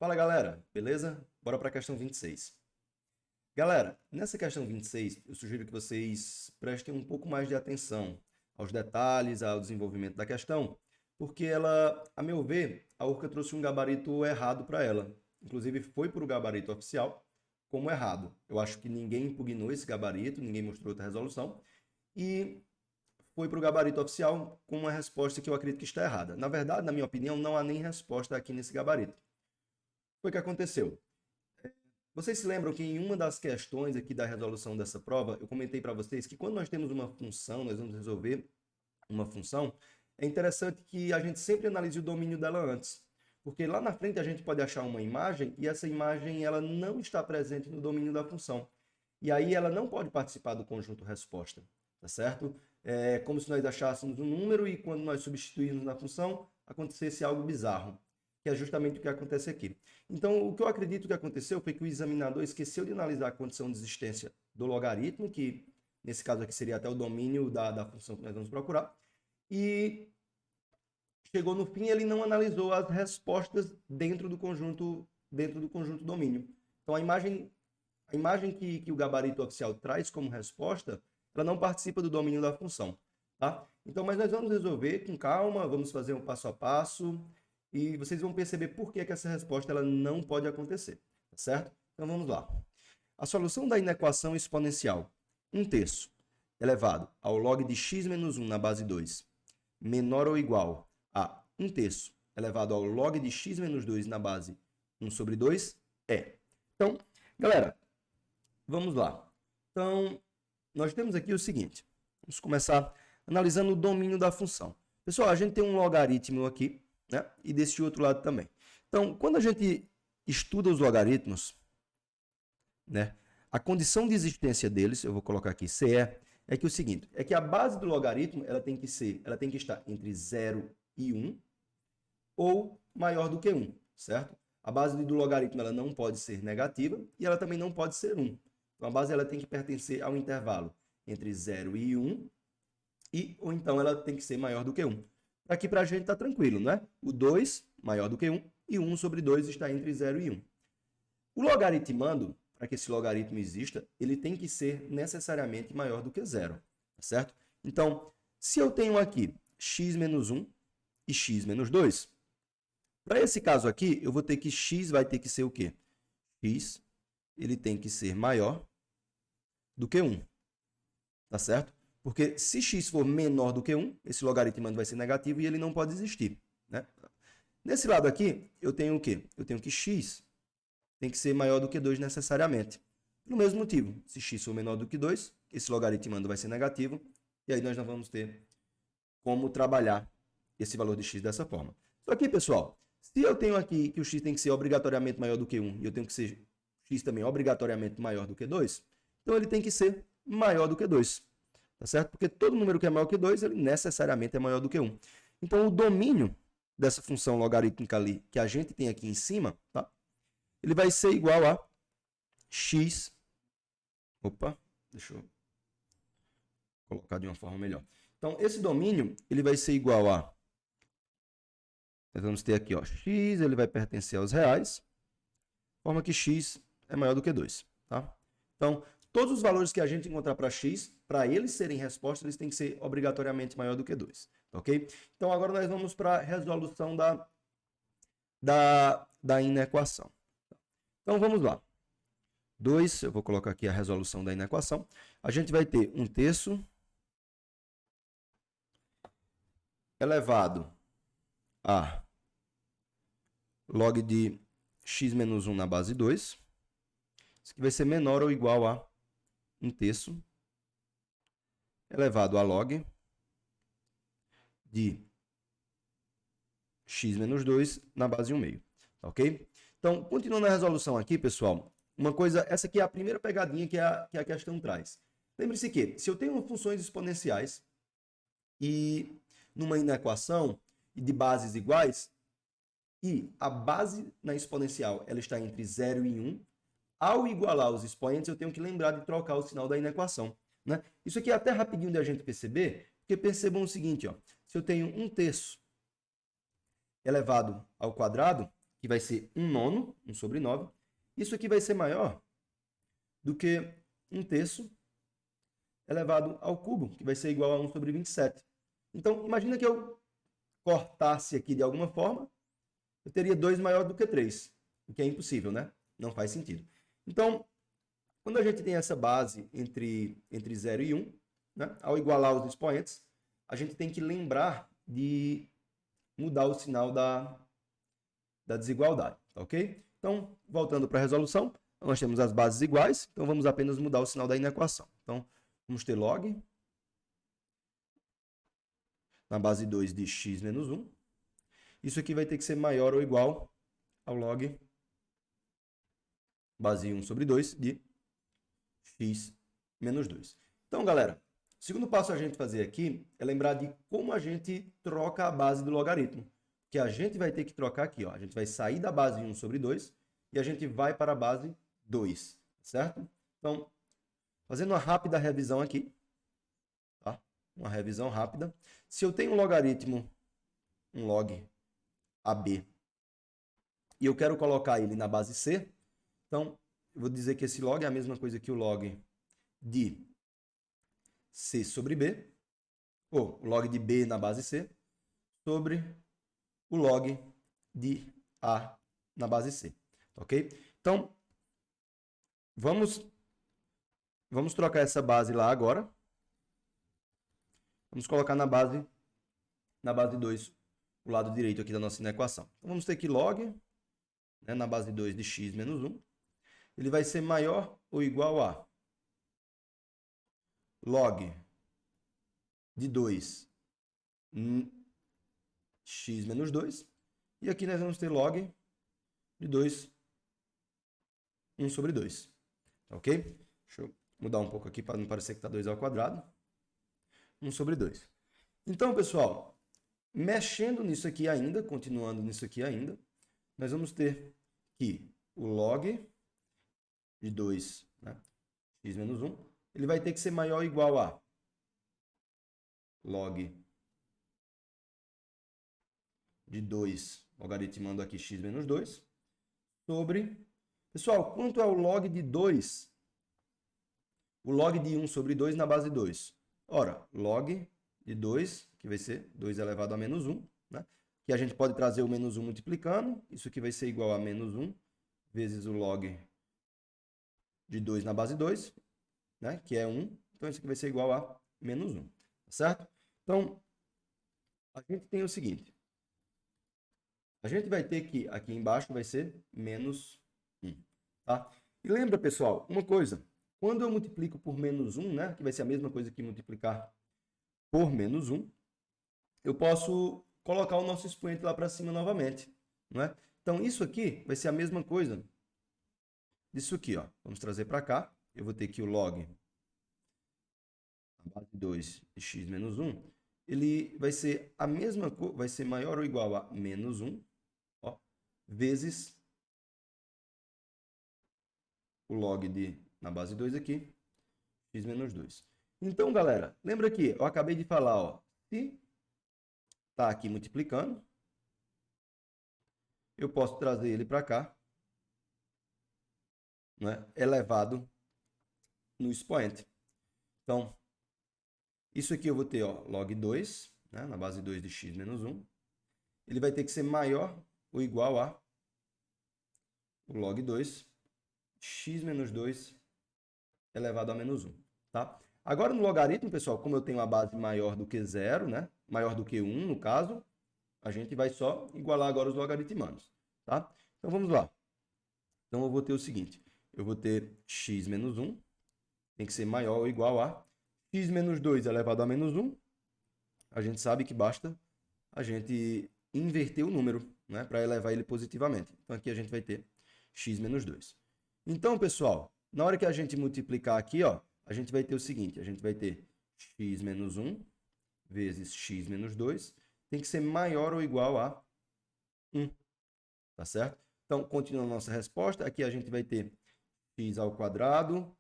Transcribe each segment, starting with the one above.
Fala galera, beleza? Bora para a questão 26. Galera, nessa questão 26, eu sugiro que vocês prestem um pouco mais de atenção aos detalhes, ao desenvolvimento da questão, porque ela, a meu ver, a Urca trouxe um gabarito errado para ela. Inclusive foi para o gabarito oficial como errado. Eu acho que ninguém impugnou esse gabarito, ninguém mostrou outra resolução, e foi para o gabarito oficial com uma resposta que eu acredito que está errada. Na verdade, na minha opinião, não há nem resposta aqui nesse gabarito. Foi o que aconteceu. Vocês se lembram que em uma das questões aqui da resolução dessa prova, eu comentei para vocês que quando nós temos uma função, nós vamos resolver uma função, é interessante que a gente sempre analise o domínio dela antes. Porque lá na frente a gente pode achar uma imagem e essa imagem ela não está presente no domínio da função. E aí ela não pode participar do conjunto resposta, tá certo? É como se nós achássemos um número e quando nós substituímos na função, acontecesse algo bizarro, que é justamente o que acontece aqui. Então, o que eu acredito que aconteceu foi que o examinador esqueceu de analisar a condição de existência do logaritmo, que nesse caso aqui seria até o domínio da função que nós vamos procurar, e chegou no fim ele não analisou as respostas dentro do conjunto domínio. Então, a imagem que o gabarito oficial traz como resposta, ela não participa do domínio da função. Tá? Então, mas nós vamos resolver com calma, vamos fazer um passo a passo, e vocês vão perceber por que essa resposta ela não pode acontecer, tá certo? Então vamos lá. A solução da inequação exponencial 1/3 elevado ao log de x menos 1 na base 2 menor ou igual a 1/3 elevado ao log de x menos 2 na base 1/2 é. Então, galera, vamos lá. Então, nós temos aqui o seguinte. Vamos começar analisando o domínio da função. Pessoal, a gente tem um logaritmo aqui, né? E desse outro lado também. Então, quando a gente estuda os logaritmos, né? A condição de existência deles, eu vou colocar aqui CE, é que o seguinte, é que a base do logaritmo, ela tem que estar entre 0 e 1 ou maior do que 1, certo? A base do logaritmo ela não pode ser negativa e ela também não pode ser 1. Então a base ela tem que pertencer ao intervalo entre 0 e 1 ou então ela tem que ser maior do que 1. Aqui para a gente está tranquilo, né? O 2 maior do que 1 e 1/2 está entre 0 e 1. O logaritmando, para que esse logaritmo exista, ele tem que ser necessariamente maior do que 0, tá certo? Então, se eu tenho aqui x menos 1 e x menos 2, para esse caso aqui, eu vou ter que x vai ter que ser o quê? X ele tem que ser maior do que 1, tá certo? Porque se x for menor do que 1, esse logaritmando vai ser negativo e ele não pode existir, né? Nesse lado aqui, eu tenho o quê? Eu tenho que x tem que ser maior do que 2 necessariamente. Pelo mesmo motivo, se x for menor do que 2, esse logaritmando vai ser negativo, e aí nós não vamos ter como trabalhar esse valor de x dessa forma. Só que, pessoal, se eu tenho aqui que o x tem que ser obrigatoriamente maior do que 1, e eu tenho que ser x também obrigatoriamente maior do que 2, então ele tem que ser maior do que 2, tá certo? Porque todo número que é maior que 2, ele necessariamente é maior do que 1. Então, o domínio dessa função logarítmica ali que a gente tem aqui em cima, tá? Ele vai ser igual a x. Opa, deixa eu colocar de uma forma melhor. Então, esse domínio, ele vai ser igual a... Nós vamos ter aqui, ó, x, ele vai pertencer aos reais, de forma que x é maior do que 2, tá? Então, todos os valores que a gente encontrar para x, para eles serem resposta, eles têm que ser obrigatoriamente maior do que 2, ok? Então, agora nós vamos para a resolução da inequação. Então, vamos lá. 2, eu vou colocar aqui a resolução da inequação. A gente vai ter 1/3 elevado a log de x menos 1 na base 2. Isso aqui vai ser menor ou igual a 1/3 elevado a log de x menos 2 na base 1/2. Ok? Então, continuando a resolução aqui, pessoal, uma coisa, essa aqui é a primeira pegadinha que a questão traz. Lembre-se que, se eu tenho funções exponenciais e numa inequação de bases iguais, e a base na exponencial ela está entre 0 e 1, ao igualar os expoentes, eu tenho que lembrar de trocar o sinal da inequação, né? Isso aqui é até rapidinho da gente perceber, porque percebam o seguinte, ó, se eu tenho 1/3 elevado ao quadrado, que vai ser 1/9, 1 sobre 9. Isso aqui vai ser maior do que 1/3 elevado ao cubo, que vai ser igual a 1 sobre 27. Então, imagina que eu cortasse aqui de alguma forma, eu teria 2 maior do que 3, o que é impossível, né? Não faz sentido. Então, quando a gente tem essa base entre 0 e 1, né, ao igualar os expoentes, a gente tem que lembrar de mudar o sinal da desigualdade, tá ok? Então, voltando para a resolução, nós temos as bases iguais, então vamos apenas mudar o sinal da inequação. Então, vamos ter log na base 2 de x menos 1. Isso aqui vai ter que ser maior ou igual ao log base 1 sobre 2 de x menos 2. Então, galera, o segundo passo a gente fazer aqui é lembrar de como a gente troca a base do logaritmo. Que a gente vai ter que trocar aqui, ó. A gente vai sair da base 1 sobre 2 e a gente vai para a base 2, certo? Então, fazendo uma rápida revisão aqui, tá? Uma revisão rápida. Se eu tenho um logaritmo, um log AB, e eu quero colocar ele na base C, então, eu vou dizer que esse log é a mesma coisa que o log de C sobre B, ou o log de B na base C, sobre o log de A na base C, ok? Então, vamos trocar essa base lá agora. Vamos colocar na base 2, o lado direito aqui da nossa inequação. Então, vamos ter que log, né, na base 2 de x menos 1, ele vai ser maior ou igual a log de 2 x menos 2. E aqui nós vamos ter log de 2, 1 sobre 2. Ok? Deixa eu mudar um pouco aqui para não parecer que está 2 ao quadrado. 1 sobre 2. Então, pessoal, mexendo nisso aqui ainda, continuando nisso aqui ainda, nós vamos ter que o log de 2, né, x menos 1, ele vai ter que ser maior ou igual a log de 2, logaritmando aqui x menos 2, sobre... Pessoal, quanto é o log de 2? O log de 1 sobre 2 na base 2. Ora, log de 2, que vai ser 2 elevado a menos 1, né? Que a gente pode trazer o menos 1 multiplicando. Isso aqui vai ser igual a menos 1 vezes o log de 2 na base 2, né? Que é 1. Então, isso aqui vai ser igual a menos 1, certo? Então, a gente tem o seguinte. A gente vai ter que, aqui embaixo, vai ser menos 1, tá? E lembra, pessoal, uma coisa. Quando eu multiplico por menos 1, né, que vai ser a mesma coisa que multiplicar por menos 1, eu posso colocar o nosso expoente lá para cima novamente, não é? Então, isso aqui vai ser a mesma coisa disso aqui, ó. Vamos trazer para cá. Eu vou ter que o log na base 2 de x menos 1, ele vai ser a mesma coisa, vai ser maior ou igual a menos 1, ó, vezes o log de, na base 2 aqui, x menos 2. Então, galera, lembra que eu acabei de falar, ó, se está aqui multiplicando, eu posso trazer ele para cá, né, elevado no expoente. Então, isso aqui eu vou ter, ó, log 2, né, na base 2 de x menos 1. Ele vai ter que ser maior ou igual a o log 2, x menos 2 elevado a menos 1. Tá? Agora, no logaritmo, pessoal, como eu tenho a base maior do que 0, né, maior do que 1, no caso, a gente vai só igualar agora os logaritmanos. Tá? Então, vamos lá. Então, eu vou ter o seguinte. Eu vou ter x menos 1, tem que ser maior ou igual a x menos 2 elevado a menos 1. A gente sabe que basta a gente inverter o número, né, para elevar ele positivamente. Então, aqui a gente vai ter x menos 2. Então, pessoal, na hora que a gente multiplicar aqui, ó, a gente vai ter o seguinte. A gente vai ter x menos 1 vezes x menos 2. Tem que ser maior ou igual a 1. Tá certo? Então, continuando a nossa resposta, aqui a gente vai ter x ao quadrado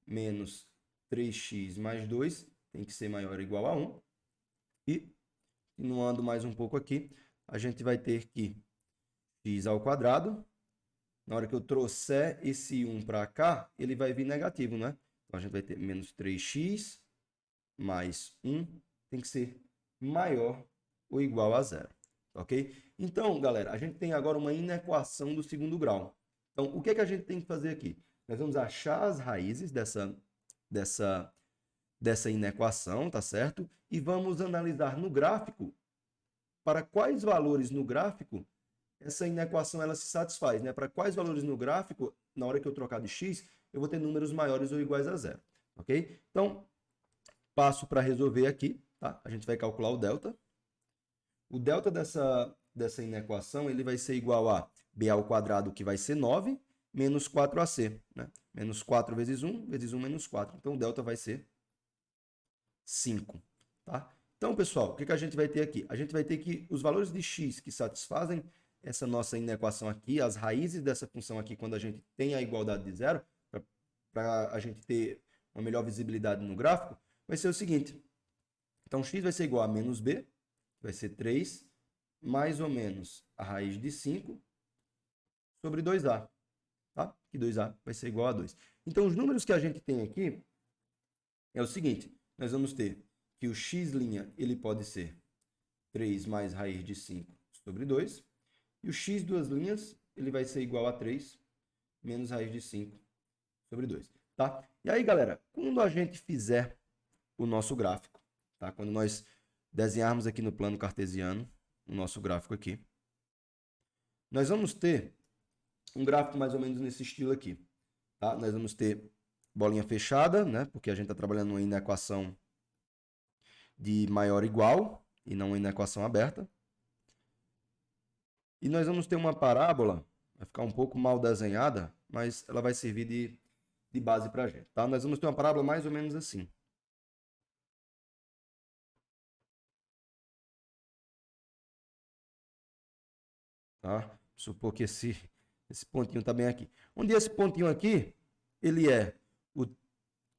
menos 3x mais 2, tem que ser maior ou igual a 1. E, continuando mais um pouco aqui, a gente vai ter que x ao quadrado. Na hora que eu trouxer esse 1 para cá, ele vai vir negativo, né? Então, a gente vai ter menos 3x mais 1 tem que ser maior ou igual a zero, ok? Então, galera, a gente tem agora uma inequação do segundo grau. Então, o que é que a gente tem que fazer aqui? Nós vamos achar as raízes dessa inequação, tá certo? E vamos analisar no gráfico para quais valores no gráfico essa inequação ela se satisfaz, né? Para quais valores no gráfico, na hora que eu trocar de x, eu vou ter números maiores ou iguais a zero, ok? Então, passo para resolver aqui, tá? A gente vai calcular o delta. O delta dessa inequação, ele vai ser igual a b ao quadrado, que vai ser 9, menos 4ac, né? Menos 4 vezes 1 menos 4. Então, o delta vai ser 5, tá? Então, pessoal, o que a gente vai ter aqui? A gente vai ter que os valores de x que satisfazem essa nossa inequação aqui, as raízes dessa função aqui, quando a gente tem a igualdade de zero, para a gente ter uma melhor visibilidade no gráfico, vai ser o seguinte. Então, x vai ser igual a menos b, vai ser 3, mais ou menos a raiz de 5 sobre 2a. Tá? Que 2a vai ser igual a 2. Então, os números que a gente tem aqui é o seguinte. Nós vamos ter que o x' ele pode ser 3 mais raiz de 5 sobre 2. E o x duas linhas ele vai ser igual a 3 menos raiz de 5 sobre 2. Tá? E aí, galera, quando a gente fizer o nosso gráfico, tá? Quando nós desenharmos aqui no plano cartesiano o nosso gráfico aqui, nós vamos ter um gráfico mais ou menos nesse estilo aqui. Tá? Nós vamos ter bolinha fechada, né? Porque a gente está trabalhando em equação de maior ou igual e não em equação aberta. E nós vamos ter uma parábola, vai ficar um pouco mal desenhada, mas ela vai servir de base para a gente. Tá? Nós vamos ter uma parábola mais ou menos assim. Tá? Supor que esse pontinho está bem aqui. Onde esse pontinho aqui, ele é o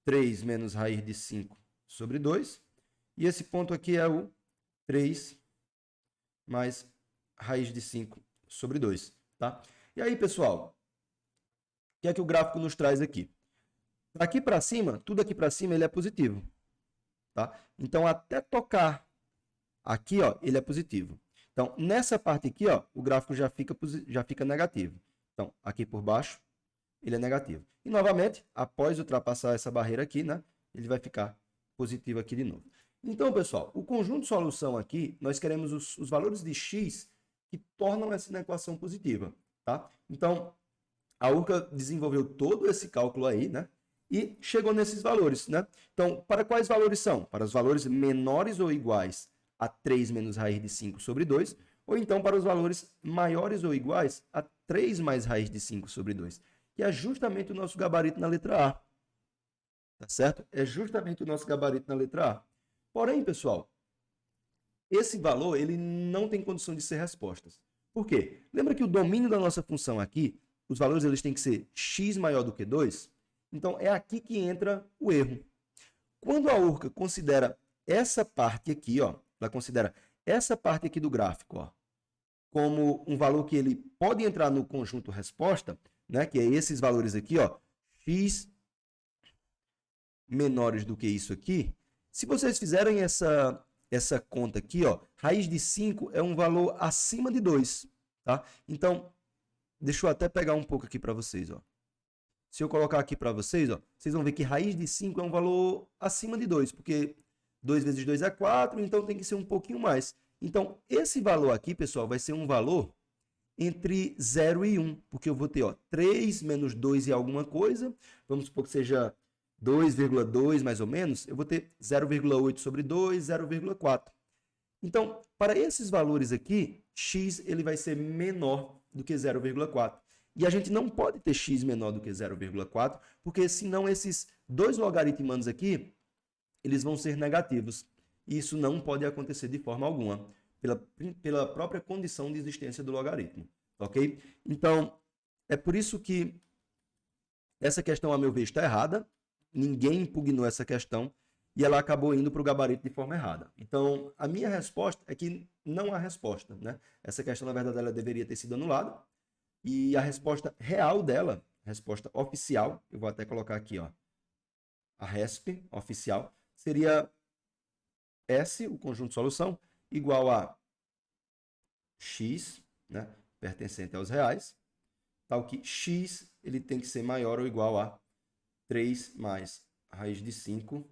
3 menos raiz de 5 sobre 2. E esse ponto aqui é o 3 mais raiz de 5 sobre 2. Tá? E aí, pessoal, o que é que o gráfico nos traz aqui? Daqui para cima, tudo aqui para cima, ele é positivo. Tá? Então, até tocar aqui, ó, ele é positivo. Então, nessa parte aqui, ó, o gráfico já fica negativo. Então, aqui por baixo, ele é negativo. E, novamente, após ultrapassar essa barreira aqui, né, ele vai ficar positivo aqui de novo. Então, pessoal, o conjunto de solução aqui, nós queremos os valores de x que tornam essa equação positiva. Tá? Então, a URCA desenvolveu todo esse cálculo aí, né? E chegou nesses valores, né? Então, para quais valores são? Para os valores menores ou iguais a 3 menos raiz de 5 sobre 2, ou então para os valores maiores ou iguais a 3 mais raiz de 5 sobre 2, que é justamente o nosso gabarito na letra A. Tá certo? É justamente o nosso gabarito na letra A. Porém, pessoal, esse valor ele não tem condição de ser respostas. Por quê? Lembra que o domínio da nossa função aqui, os valores eles têm que ser x maior do que 2? Então, é aqui que entra o erro. Quando a URCA considera essa parte aqui, ó, ela considera essa parte aqui do gráfico, ó, como um valor que ele pode entrar no conjunto resposta, né, que é esses valores aqui, ó, x menores do que isso aqui. Se vocês fizerem essa conta aqui, ó, raiz de 5 é um valor acima de 2, tá? Então, deixa eu até pegar um pouco aqui para vocês, ó. Se eu colocar aqui para vocês, ó, vocês vão ver que raiz de 5 é um valor acima de 2, porque 2 vezes 2 é 4, então tem que ser um pouquinho mais. Então, esse valor aqui, pessoal, vai ser um valor entre 0 e 1, porque eu vou ter, ó, 3 menos 2 e alguma coisa, vamos supor que seja 2,2 mais ou menos, eu vou ter 0,8 sobre 2, 0,4. Então, para esses valores aqui, x ele vai ser menor do que 0,4. E a gente não pode ter x menor do que 0,4, porque senão esses dois logaritmandos aqui, eles vão ser negativos. E isso não pode acontecer de forma alguma, pela própria condição de existência do logaritmo. Ok? Então, é por isso que essa questão, a meu ver, está errada. Ninguém impugnou essa questão. e ela acabou indo para o gabarito de forma errada. Então, a minha resposta é que não há resposta, né? Essa questão, na verdade, ela deveria ter sido anulada, e a resposta real dela, resposta oficial, eu vou até colocar aqui, ó, a RESP oficial, seria S, o conjunto de solução, igual a x, né, pertencente aos reais, tal que x ele tem que ser maior ou igual a 3 mais raiz de 5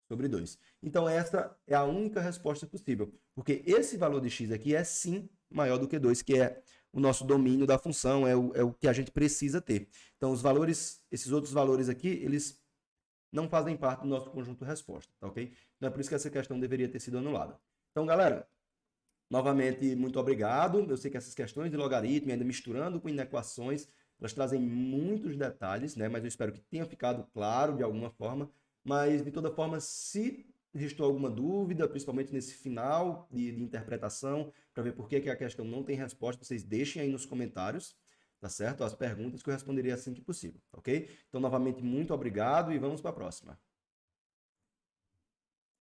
sobre 2. Então, essa é a única resposta possível, porque esse valor de x aqui é sim maior do que 2, que é o nosso domínio da função, é o que a gente precisa ter. Então, os valores, esses outros valores aqui, eles não fazem parte do nosso conjunto de resposta, tá ok? Então, é por isso que essa questão deveria ter sido anulada. Então, galera, novamente, muito obrigado. Eu sei que essas questões de logaritmo, ainda misturando com inequações, elas trazem muitos detalhes, né? Mas eu espero que tenha ficado claro de alguma forma. Mas, de toda forma, se restou alguma dúvida, principalmente nesse final de interpretação, para ver por que a questão não tem resposta, vocês deixem aí nos comentários, tá certo? As perguntas que eu responderei assim que possível, ok? Então, novamente, muito obrigado e vamos para a próxima.